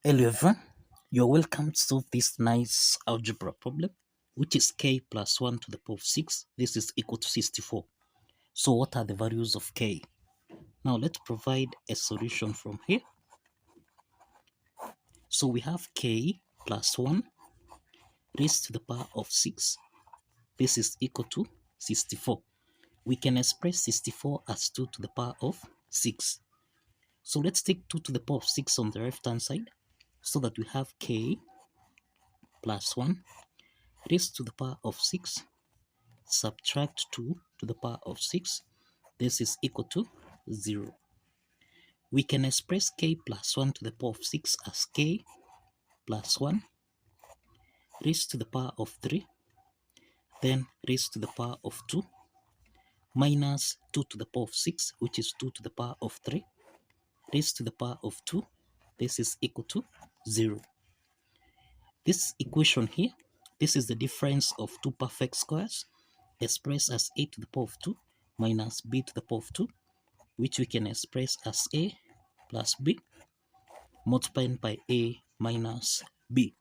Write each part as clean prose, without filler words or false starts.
Hello everyone, you're welcome to solve this nice algebra problem, which is k plus 1 to the power of 6. This is equal to 64. So what are the values of k? Now let's provide a solution from here. So we have k plus 1 raised to the power of 6. This is equal to 64. We can express 64 as 2 to the power of 6. So let's take 2 to the power of 6 on the left hand side so that we have k plus 1 raised to the power of 6, subtract 2 to the power of 6. This is equal to 0. We can express k plus 1 to the power of 6 as k plus 1 raised to the power of 3, then raised to the power of 2, minus 2 to the power of 6, which is 2 to the power of 3, raised to the power of 2. This is equal to 0. This equation here, this is the difference of two perfect squares expressed as a to the power of 2 minus b to the power of 2, which we can express as a plus b multiplied by a minus b.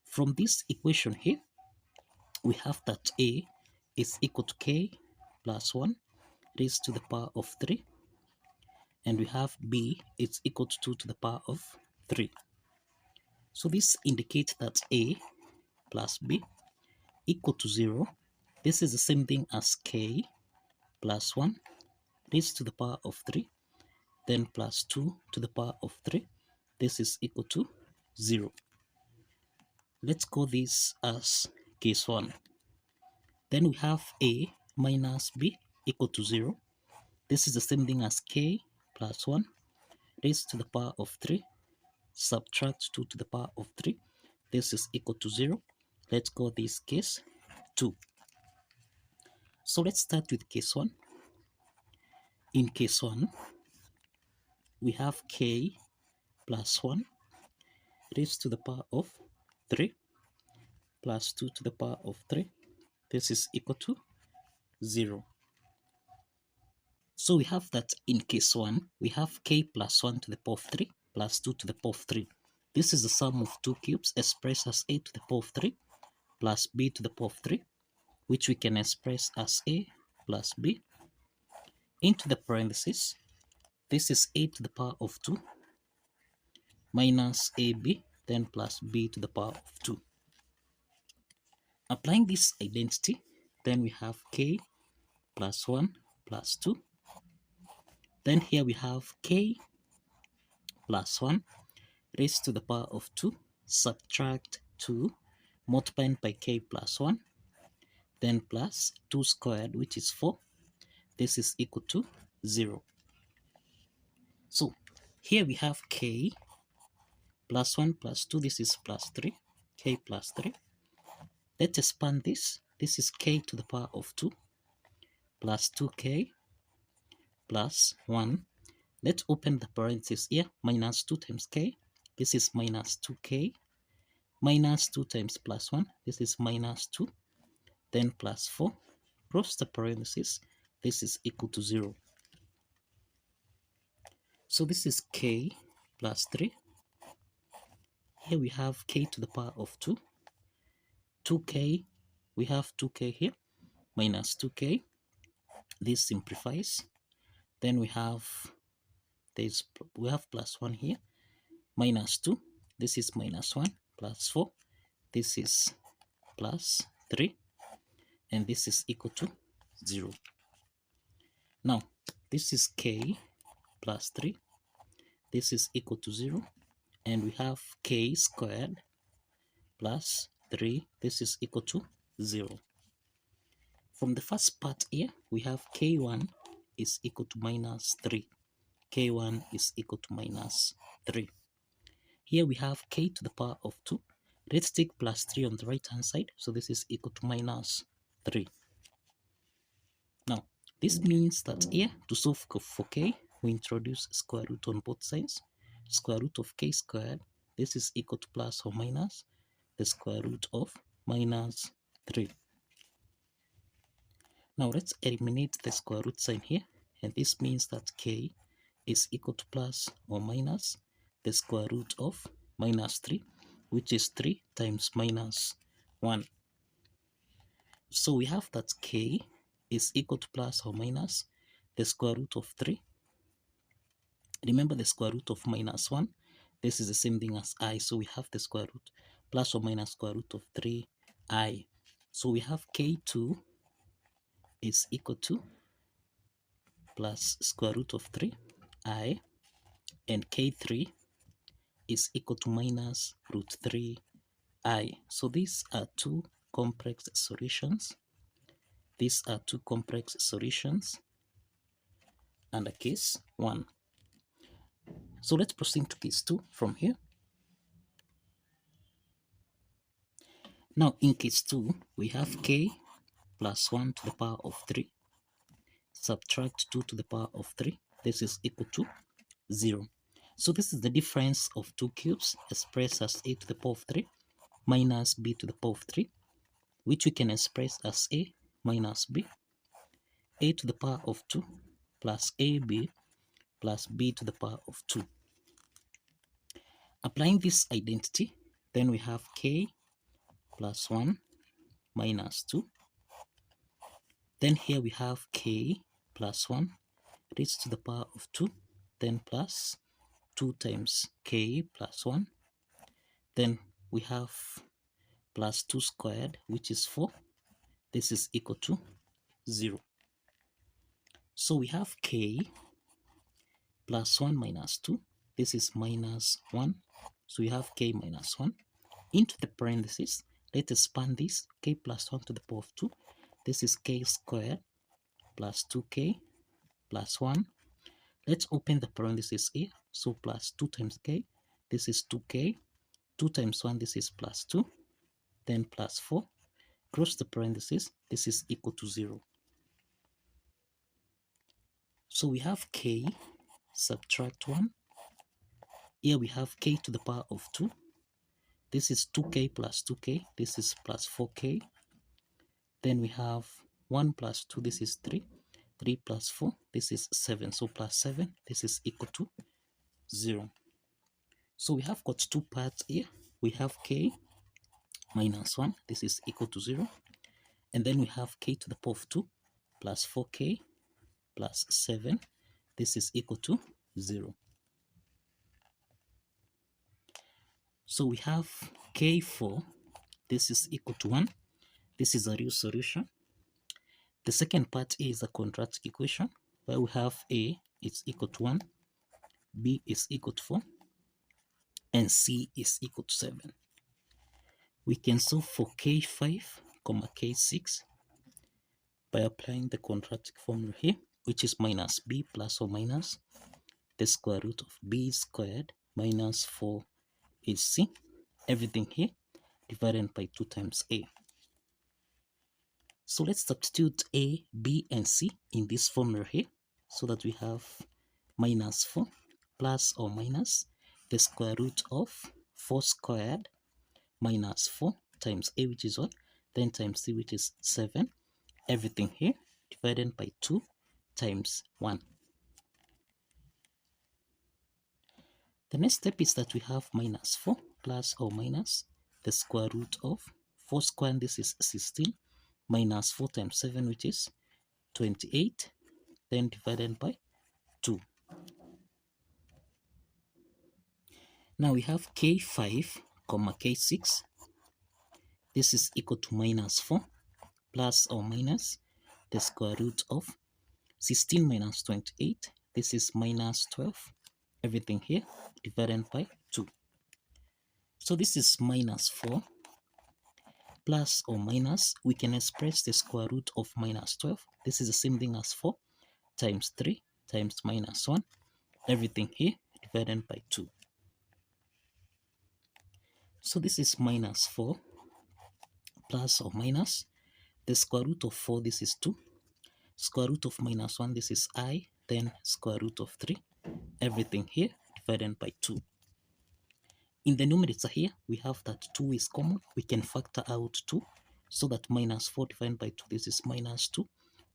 From this equation here, we have that a is equal to k plus 1 raised to the power of 3, and we have b is equal to 2 to the power of 3. So this indicates that a plus b equal to 0. This is the same thing as k plus 1 raised to the power of 3, then plus 2 to the power of 3. This is equal to 0. Let's call this as case 1. Then we have a minus b equal to 0. This is the same thing as k plus 1 raised to the power of 3, subtract 2 to the power of 3. This is equal to 0. Let's call this case 2. So let's start with case 1. In case 1, we have k plus 1 raised to the power of 3 plus 2 to the power of 3. This is equal to 0. So we have that in case 1, we have k plus 1 to the power of 3 plus 2 to the power of 3. This is the sum of two cubes expressed as a to the power of 3 plus b to the power of 3, which we can express as a plus b into the parentheses. This is a to the power of 2 minus ab, then plus b to the power of 2. Applying this identity, then we have k plus 1 plus 2. Then here we have k plus 1 raised to the power of 2, subtract 2, multiplied by k plus 1, then plus 2 squared, which is 4. This is equal to 0. So here we have k plus 1 plus 2, this is plus 3, k plus 3. Let's expand this. This is k to the power of 2 plus 2k plus 1. Let's open the parentheses here, minus 2 times k. This is minus 2k, minus 2 times plus 1. This is minus 2, then plus 4. Close the parentheses. This is equal to 0. So this is k plus 3. Here we have k to the power of 2. 2k, we have 2k here, minus 2k. This simplifies. Then we have plus 1 here, minus 2. This is minus 1, plus 4. This is plus 3. And this is equal to 0. Now, this is k plus 3. This is equal to 0. And we have k squared plus 3. This is equal to 0. From the first part here, we have k1 is equal to minus 3. k1 is equal to minus 3. Here we have k to the power of 2. Let's take plus 3 on the right hand side. So this is equal to minus 3. Now, this means that here, to solve for k, we introduce square root on both sides. Square root of k squared, this is equal to plus or minus the square root of minus 3. Now let's eliminate the square root sign here, and this means that k is equal to plus or minus the square root of minus 3, which is 3 times minus 1. So we have that k is equal to plus or minus the square root of 3. Remember the square root of minus 1. This is the same thing as I. So we have the square root plus or minus square root of 3i. So we have k2 is equal to plus square root of 3i, and k3 is equal to minus root 3i. So these are two complex solutions. These are two complex solutions under case 1. So let's proceed to case 2 from here. Now in case 2, we have k plus 1 to the power of 3. Subtract 2 to the power of 3. This is equal to 0. So this is the difference of two cubes expressed as a to the power of 3 minus b to the power of 3, which we can express as a minus b, a to the power of 2 plus ab plus b to the power of 2. Applying this identity, then we have k plus 1 minus 2. Then here we have k plus 1 raised to the power of 2, then plus 2 times k plus 1. Then we have plus 2 squared, which is 4. This is equal to 0. So we have k plus 1 minus 2. This is minus 1. So we have k minus 1. Into the parentheses, let's expand this. K plus 1 to the power of 2. This is k squared plus 2k plus 1. Let's open the parentheses here. So plus 2 times k. This is 2k. 2 times 1, this is plus 2. Then plus 4. Close the parentheses. This is equal to 0. So we have k, subtract 1. Here we have k to the power of 2. This is 2k plus 2k. This is plus 4k. Then we have 1 plus 2. This is 3. 3 plus 4. This is 7. So plus 7. This is equal to 0. So we have got two parts here. We have k minus 1. This is equal to 0. And then we have k to the power of 2 plus 4k plus 7. This is equal to 0. So we have k4. This is equal to 1. This is a real solution. The second part is a quadratic equation where we have a is equal to 1, b is equal to 4, and c is equal to 7. We can solve for k5, k6 by applying the quadratic formula here, which is minus b plus or minus the square root of b squared minus 4 is c. Everything here divided by 2 times a. So let's substitute a, b, and c in this formula here so that we have minus 4 plus or minus the square root of 4 squared minus 4 times a, which is 1, then times c, which is 7. Everything here divided by 2 times 1. The next step is that we have minus 4 plus or minus the square root of 4 squared, this is 16, minus 4 times 7, which is 28, then divided by 2. Now we have k5, k6. This is equal to minus 4 plus or minus the square root of 16 minus 28. This is minus 12. Everything here divided by 2. So this is minus 4 plus or minus, we can express the square root of minus 12. This is the same thing as 4 times 3 times minus 1. Everything here divided by 2. So this is minus 4 plus or minus the square root of 4, this is 2. Square root of minus 1, this is I, then square root of 3. Everything here divided by 2. In the numerator here, we have that 2 is common. We can factor out 2 so that minus 4 divided by 2, this is minus 2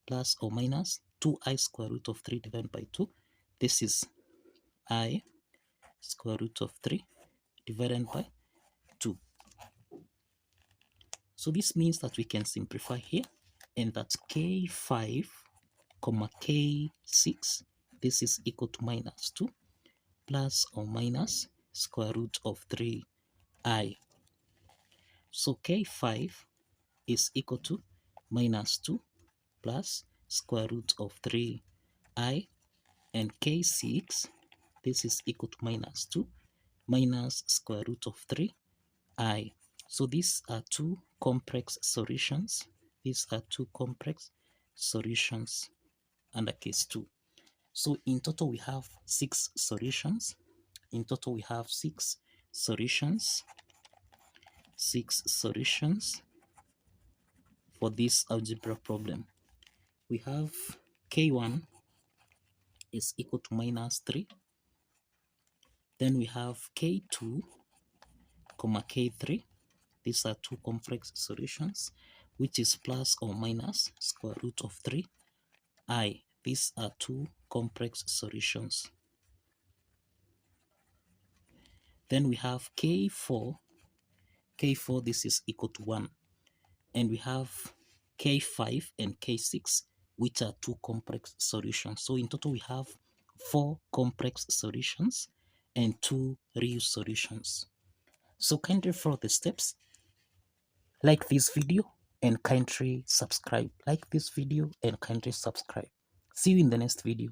plus or minus 2i square root of 3 divided by 2. This is I square root of 3 divided by 2. So this means that we can simplify here, and that k5 comma k6, this is equal to minus 2 plus or minus square root of 3i. So k5 is equal to minus 2 plus square root of 3i, and k6, this is equal to minus 2 minus square root of 3i. So these are two complex solutions. These are two complex solutions under case 2. So in total we have 6 solutions. In total we have 6 solutions. 6 solutions for this algebra problem. We have k1 is equal to minus 3. Then we have k2 comma k3. These are two complex solutions, which is plus or minus square root of 3i. These are two complex solutions. Then we have k4. K4, this is equal to 1. And we have k5 and k6, which are two complex solutions. So in total we have 4 complex solutions and 2 real solutions. So kindly follow the steps. Like this video and kindly subscribe. Like this video and kindly subscribe. See you in the next video.